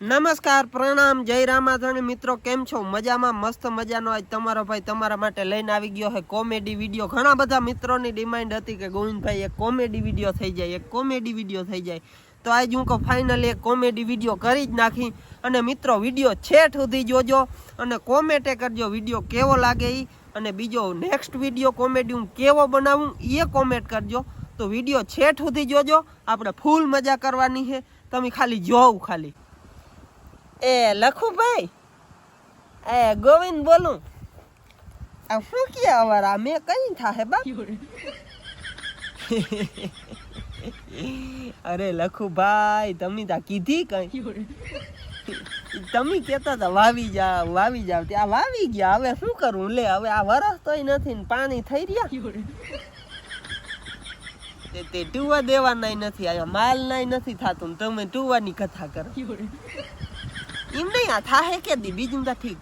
નમસ્કાર પ્રણામ જય રામાધણી મિત્રો કેમ છો મજામાં મસ્ત મજાનો આજ તમારો ભાઈ તમારા માટે લઈને આવી ગયો છે કોમેડી વિડિયો। ઘણા બધા મિત્રોની ડિમાન્ડ હતી કે ગોવિંદભાઈ એક કોમેડી વિડિયો થઈ જાય તો આજ હું કહું ફાઇનલી એક કોમેડી વિડિયો કરી જ નાખી। અને મિત્રો વિડિયો છેઠ સુધી જોજો અને કોમેન્ટ કરજો વિડિયો કેવો લાગે ઈ અને બીજો નેક્સ્ટ વિડિયો કોમેડી હું કેવો બનાવું એ કોમેન્ટ કરજો। તો વિડિયો છેઠ સુધી જોજો, આપણે ફૂલ મજા કરવાની છે, તમે ખાલી જોવ ખાલી। ए लखू भाई ए गोविंद बोलूं अब શું કે આવારા મે કઈ થા હે બા અરે લખુ ભાઈ તમે તા કીધી કઈ તમે કેતા તા વાવી જાવ ત્યાં વાવી ગયા, હવે શું કરું લે, હવે આ વરસ તોય નથી ને પાણી થઈ રહ્યા તે ટુવા દેવાના નથી, આ માલ નાય નથી થાતું, તમે ટુવાની કથા કરો ઈમ નહીં આ થાહે કે દી બીજું તા ઠીક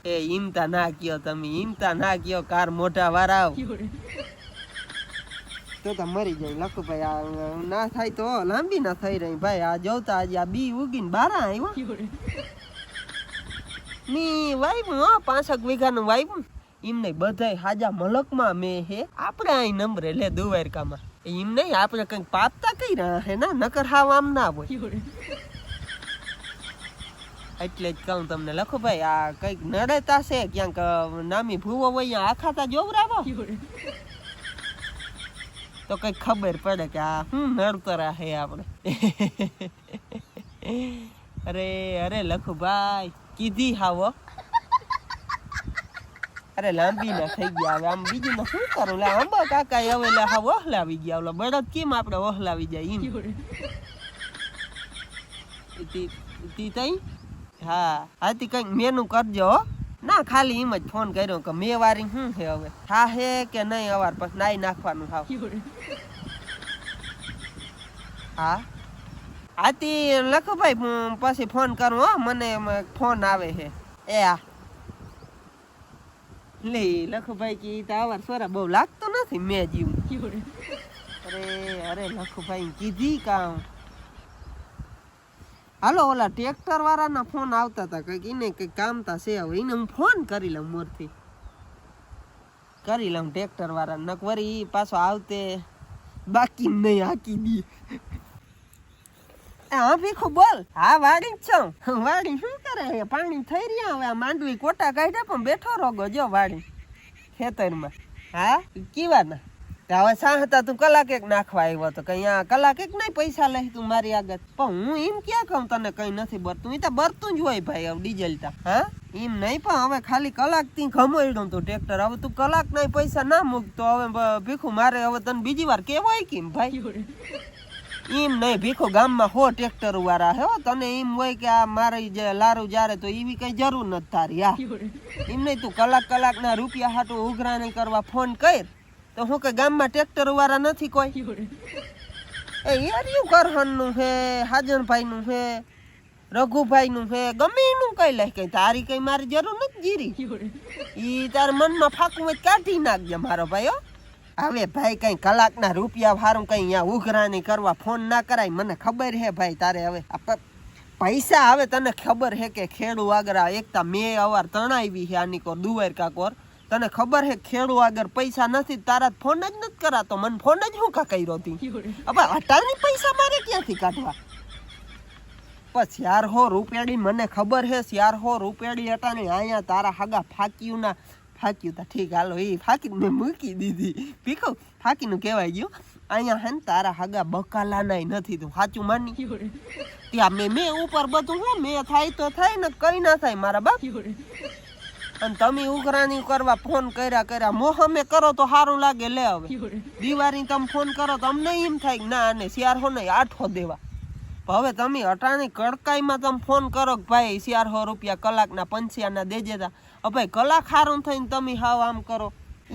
એ ઈમતા ના કયો તમે, ઈમતા ના કયો કાર મોઢા વારાવ તો મરી જાય લખો ભાઈ, આ ના થાય તો લાંબી ના થઈ રહી ભાઈ। આ જોતા આજે આ બી ઉગીને બારા આવ્યો ની વાઈવું હો 5 વીઘાનું વાઈવું ઈમ નહીં બધાય હાજા મલકમાં મે હે આપણે અહીં નંબરે લે દુવારકામાં ઈમ નહીં આપણે કંઈક પાપતા કઈ રહ્યા હે ના નકર હાવ આમ ના હોય એટલે જ કહું તમને લખો ભાઈ આ કઈક નડતા છે ક્યાંક નામી ભૂવો હોય આખાતા જોવરાવો તો કઈક ખબર પડે કે આ શું નડતરા હે આપણે અરે અરે લખો ભાઈ કીધી હાવો અરે લાંબી ના થઈ ગયા, હવે આમ બીજું ને શું કરું લે આંબા કાકા હવે લે હા ઓહલાવી ગયા, ઓલા બળદ કેમ આપણે ઓહલાવી જાય એમ તી તઈ હા આથી કઈક મેનુ કરજો ના, ખાલી એમ જ ફોન કર્યો કે મે વારી શું છે હવે હા હે કે નહીં અવાર પછી નાઈ નાખવાનું હાવ હા આથી લખો ભાઈ પછી ફોન કરું હો, મને ફોન આવે છે એ આ લે લખો ભાઈ કે તો અવાર સોરા બહુ લાગતો નથી મેં જીવું અરે અરે લખો ભાઈ કીધી કામ હાલો ઓલા ટ્રેક્ટર વાળાના ફોન આવતા હતા કઈક એને કઈક કામતા છે, હવે એને હું ફોન કરી લઉં મોરથી કરી લઉં ટ્રેક્ટર વાળા નકવરી પાછો આવતે બાકી નહીં હાકી દી હા ભીખું બોલ હા વાડી જ છું વાડી શું કરે પાણી થઈ રહ્યા હવે આ માંડવી કોટા કાઢ્યા પણ બેઠો રોગો જો વાડી ખેતરમાં હા કીવાના હવે સા હતા તું કલાક એક નાખવા આવ્યો તો કઈ કલાક એક નહીં પૈસા લે તું મારી આગળ પણ હું એમ ક્યાં કહું તને કઈ નથી બરતું, એ તો બરતું જ હોય ભાઈ હવે ડીઝલ તા હા એમ નહીં પણ હવે ખાલી કલાક થી ખમોડ્યું તું ટ્રેક્ટર, હવે તું કલાક નહીં પૈસા ના મૂકતો હવે ભીખું મારે હવે તને બીજી વાર કેવાય કેમ ભાઈ એમ નહીં ભીખો ગામમાં હો ટ્રેક્ટર વાળા હે તને એમ હોય કે આ મારી જે લારું જારે તો એવી કઈ જરૂર નથી તારી હા એમ નહીં તું કલાક ના રૂપિયા હાટું ઉઘરાણી કરવા ફોન કર તો હું કે ગામમાં ટ્રેક્ટર વાળા નથી કોઈ એ યાર્યું કરહનનું હે હાજનભાઈ નું હે રઘુભાઈ નું હે ગમે એનું કઈ લે કઈ તારી કઈ મારી જરૂર નથી જીરી ઈ તાર મનમાં ફાકું હોય કાઢી નાખજે મારો ભાઈ હવે ભાઈ કઈ કલાકના રૂપિયા વાળું કઈ અહીંયા ઉઘરાણી કરવા ફોન ના કરાય, મને ખબર હે ભાઈ તારે હવે પૈસા હવે તને ખબર હે કે ખેડૂ આગળ એકતા મેં અવાર તણાવી હે આની કોર દુવાર કાકોર તને ખબર હે ખેડૂ આગળ પૈસા નથી તારા ફોન જ નથી કરાતો, મને ફોન જ હું કા કર્યો હતી હવે અટાની પૈસા મારે ક્યાંથી કાઢવા પછી 400 રૂપિયાની મને ખબર હે 400 રૂપિયાની અટાની અહીંયા તારા હાગા ફાક્યું તા ઠીક હાલો એ ફાકી મેં મૂકી દીધી પીખો ફાકીનું કહેવાય ગયું અહીંયા હે ને તારા હાગા બકાલા નાય નથી તું સાચું માની ત્યાં મેં ઉપર બધું હું મેં થાય તો થાય ને કઈ ના થાય મારા બાપ અને તમે ઉઘરાણી કરવા ફોન કર્યા મોહમે કરો તો સારું લાગે લે હવે દિવાળી તમે ફોન કરો તો અમને એમ થાય ના અને 400 નહીં 800 દેવા હવે તમે અટાણી કડકાઈમાં તમે ફોન કરો કે ભાઈ 400 રૂપિયા કલાકના પંચિયાના દેજે તા ભાઈ કલાક હારું થઈને તમે હાવ આમ કરો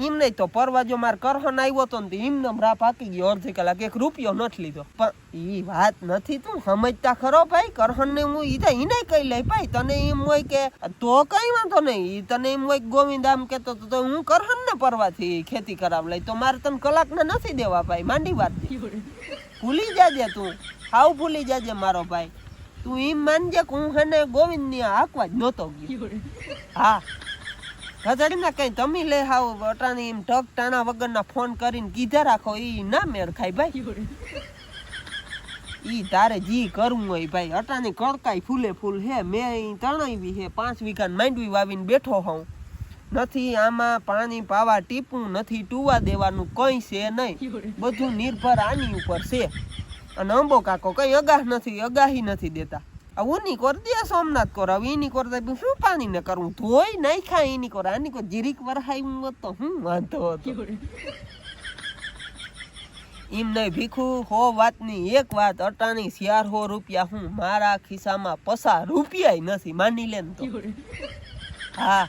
એમ નહીં તો પરવાજો માર કરહન આવ્યો તો ને એમને રાહ પાકી ગયો અડધી કલાક 1 રૂપિયો નથી લીધો પણ એ વાત નથી તું સમજતા ખરો ભાઈ કરહન ને હું એને કઈ લઈ ભાઈ તને એમ હોય કે તો કઈ વાંધો નહીં તને એમ હોય ગોવિંદ આમ કેતો તો હું કરહન ને પરવાથી ખેતી કરાવ લઈ તો મારે તને કલાકના નથી દેવા ભાઈ માંડી વાત ભૂલી જાજે તું હાવ ભૂલી જાજે મારો ભાઈ તું એમ માનજે કે હું હે ને ગોવિંદની હાંકવા જ નહોતો ગયો. હા હજારી ના કઈ તમે લે હાવ અટાણી એમ ટક ટાણા વગરના ફોન કરીને કીધા રાખો ઈ ના મેળ ખાય ભાઈ. ઈ તારે જી કરવું હોય ભાઈ. અટાણી કડકાઈ ફૂલે ફૂલ હે. મેં તણાવી હે 5 વીઘા માંડવી વાવીને બેઠો હોઉં. નથી આમાં પાણી પાવા ટીપું નથી, ટુવા દેવાનું કઈ છે નહીં. બધું નિર્ભર આની ઉપર છે. અને અંબો કાકો કઈ અગાહી નથી દેતા. ઉની કર દે સોમનાથ કર. હવે એની કર દે શું પાણી ને કરવું? ધોઈ નહીં ખાય એની કર. આની કોઈ જીરીક વરહાયું હોત તો હું વાંધો હતો. એમ નહીં ભીખું. 100 વાતની એક વાત. અટાણી 400 રૂપિયા હું મારા ખિસ્સામાં 50 રૂપિયા નથી. માની લે ને તો. હા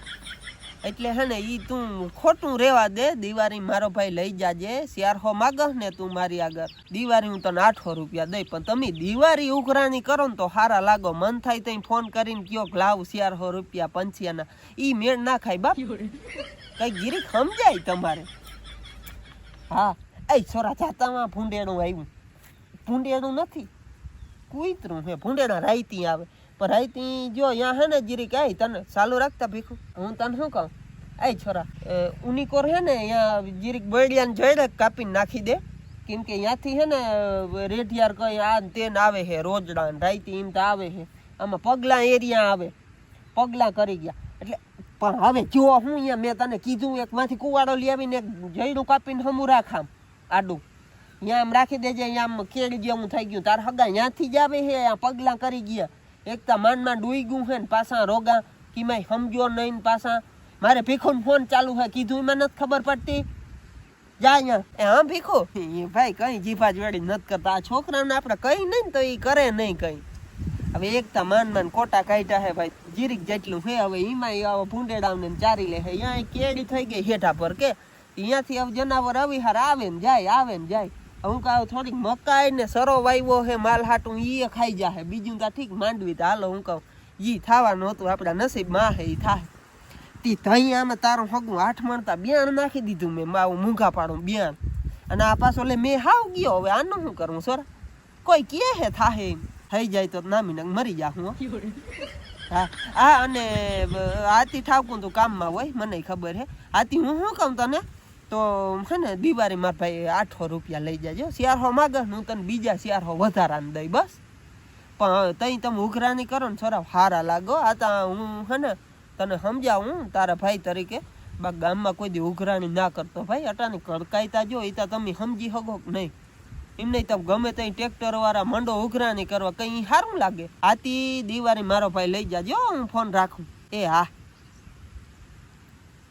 એટલે હે ને ઈ તું ખોટું રેવા દે. દિવાળી મારો ભાઈ લઈ જાજે. 400 માગસ ને તું મારી આગળ. દિવાળી હું તને 800 રૂપિયા દઈ. પણ તમે દિવાળી ઉઘરાણી કરો ને તો હારા લાગો. મન થાય તો ફોન કરીને કયો લાવ 400 રૂપિયા પંચિયાના. ઈ મેળ ના ખાય બાપ. કઈ ગીરીક સમજાય તમારે. હા એ છોરા જાતામાં ભૂંડેણું આવ્યું. ભૂંડેણું નથી કુતરું હે. ભૂંડેણા રાયતી આવે. પણ રાયતી જો અહીંયા હે ને જીરીક આય તને ચાલુ રાખતા ભીખું. હું તને શું કહું એ છોરા ઉની કોર હે ને અહીંયા જીરીક બળિયાને જોઈને કાપીને નાખી દે. કેમ કે અહીંયાથી હે ને રેઢિયાર કઈ આ તેને આવે છે રોજડા રાયતી એમ તો આવે છે. આમાં પગલા એરિયા આવે. પગલા કરી ગયા એટલે પણ હવે જો હું અહીંયા મેં તને કીધું એકમાંથી કુવાડો લઈ આવીને એક જયડું કાપીને હમું રાખામ આડું અહીંયા આમ રાખી દેજે. અહીંયા આમ કેળી જેવું થઈ ગયું. તાર હગા અહીંયાથી જ આવે છે. આ પગલા કરી ગયા. એકતા માંડ ડૂઈ ગયું છે ને પાછા રોગા કિમાય સમજો નહીં. પાછા મારે ભીખોને ફોન ચાલુ છે. કીધું એમાં નથી ખબર પડતી. જા અહીંયા. હા ભીખો એ ભાઈ કઈ જીભા જોડી નથી કરતા. આ છોકરાને આપણે કઈ નહીં તો એ કરે નહીં કઈ. હવે એકતા માંડ કોટા કાઢ્યા હે ભાઈ જીરીક જેટલું હે. હવે એમાં ભૂંડેડાને ચારી લે. અહીંયા કેડી થઈ ગઈ હેઠા પર કે અહીંયાથી હવે જનાવર અવિહાર આવે ને જાય. હું કહું થોડીક મકાઈ ને સરો વાવ્યો હે માલ હાટું ઈ ખાઈ જાહે. બીજું તા ઠીક માંડવી તો હાલો હું કહું ઈ થવાનું હતું. આપણા નસીબમાં હે ઈ થાય. તી તઈ આમાં તારું હગું 8 મણતા બિયાણ નાખી દીધું મેં. માવું મૂંઘા પાડું બિયાણ. અને આ પાછો લે મેં હાવ ગયો. હવે આનું શું કરવું સોરા? કોઈ કે હે થાહે એમ થઈ જાય તો નામી મરી જા હું. હા હા અને આતી ઠાવકું તું કામમાં હોય મને ખબર હે. આતી હું શું કહું તને તો હે ને દિવાળી મારા ભાઈ 800 રૂપિયા લઈ જાજો. 400 માગસ હું તને બીજા 400 વધારાને દઈ બસ. પણ તઈ તમે ઉઘરાણી કરો ને છોરા હારા લાગો. આ તા હું હે ને તને સમજાવું તારા ભાઈ તરીકે. બા ગામમાં કોઈ દી ઉઘરાણી ના કરતો ભાઈ. અટાની કડકાઈતા જો એ તા તમે સમજી શકો કે નહીં. એમ નહીં તમે ગમે ત્યાં ટ્રેક્ટર વાળા મંડો ઉઘરાણી કરવા કઈ સારું લાગે. આથી દિવાળી મારો ભાઈ લઈ જાજો. હું ફોન રાખું. એ હા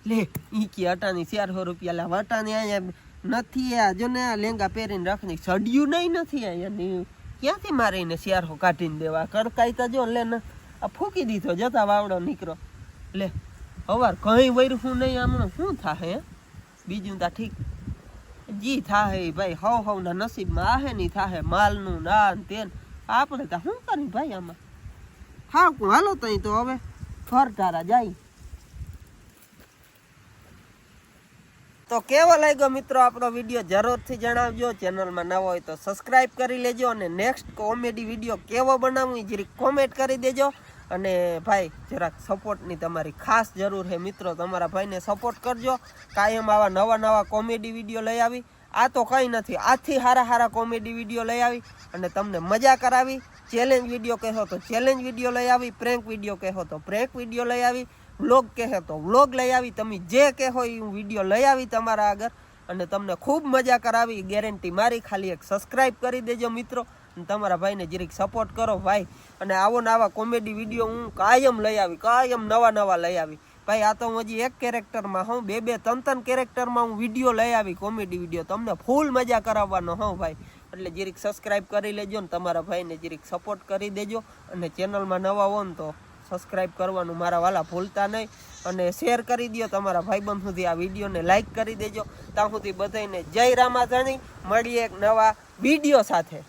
લે ઈ કે અટાની 400 રૂપિયા લા. અટાની અહીંયા નથી. આ જો ને લેંગા પહેરીને રાખની સડ્યું નહીં નથી અહીંયા. ક્યાંથી મારીને 400 કાઢીને દેવા? કડકાઈતા જો લે ને આ ફૂકી દીધો જતા વાવડો નીકળો લે. હવાર કઈ વૈરું નહીં આમણું શું થાહે? બીજું તા ઠીક જી થાહે ભાઈ. હવ ના નસીબમાં આહે નહીં થાહે. માલનું ના તેન આપણે તા શું કરી ભાઈ આમાં. હા હાલો તઈ તો હવે ફરતારા જાય. તો કેવો લાગ્યો મિત્રો આપણો વિડીયો જરૂરથી જણાવજો. ચેનલમાં નવો હોય તો સબસ્ક્રાઈબ કરી લેજો. અને નેક્સ્ટ કોમેડી વિડીયો કેવો બનાવવું એ જરીક કોમેન્ટ કરી દેજો. અને ભાઈ જરાક સપોર્ટની તમારી ખાસ જરૂર છે મિત્રો. તમારા ભાઈને સપોર્ટ કરજો. કાયમ આવા નવા કોમેડી વિડીયો લઈ આવી. આ તો કંઈ નથી. આથી સારા કોમેડી વિડીયો લઈ આવી અને તમને મજા કરાવી. ચેલેન્જ વિડીયો કહેશો તો ચેલેન્જ વિડીયો લઈ આવી. પ્રેન્ક વિડીયો કહેશો તો પ્રેન્ક વિડીયો લઈ આવી. વ્લોગ કહે તો વ્લોગ લઈ આવી. તમે જે કહેો એ હું વિડીયો લઈ આવી તમારા આગળ અને તમને ખૂબ મજા કરાવી ગેરંટી મારી. ખાલી એક સબસ્ક્રાઈબ કરી દેજો મિત્રો. અને તમારા ભાઈને જરીક સપોર્ટ કરો ભાઈ. અને આવા કોમેડી વિડીયો હું કાયમ લઈ આવી. કાયમ નવા લઈ આવી ભાઈ. આ તો હું હજી એક કેરેક્ટરમાં હું 2-3 કેરેક્ટરમાં હું વિડીયો લઈ આવી કોમેડી વિડીયો. તમને ફૂલ મજા કરાવવાનો હું ભાઈ. એટલે જરીક સબસ્ક્રાઈબ કરી લેજો ને તમારા ભાઈને જરીક સપોર્ટ કરી દેજો. અને ચેનલમાં નવા હો ને તો સબસ્ક્રાઈબ કરવાનું મારા વાલા ભૂલતા નહીં. અને શેર કરી દો તમારા ભાઈબંધ સુધી. આ વિડીયોને લાઈક કરી દેજો. ત્યાં સુધી બધાને જય રામાધણી. મળીએ એક નવા વિડીયો સાથે.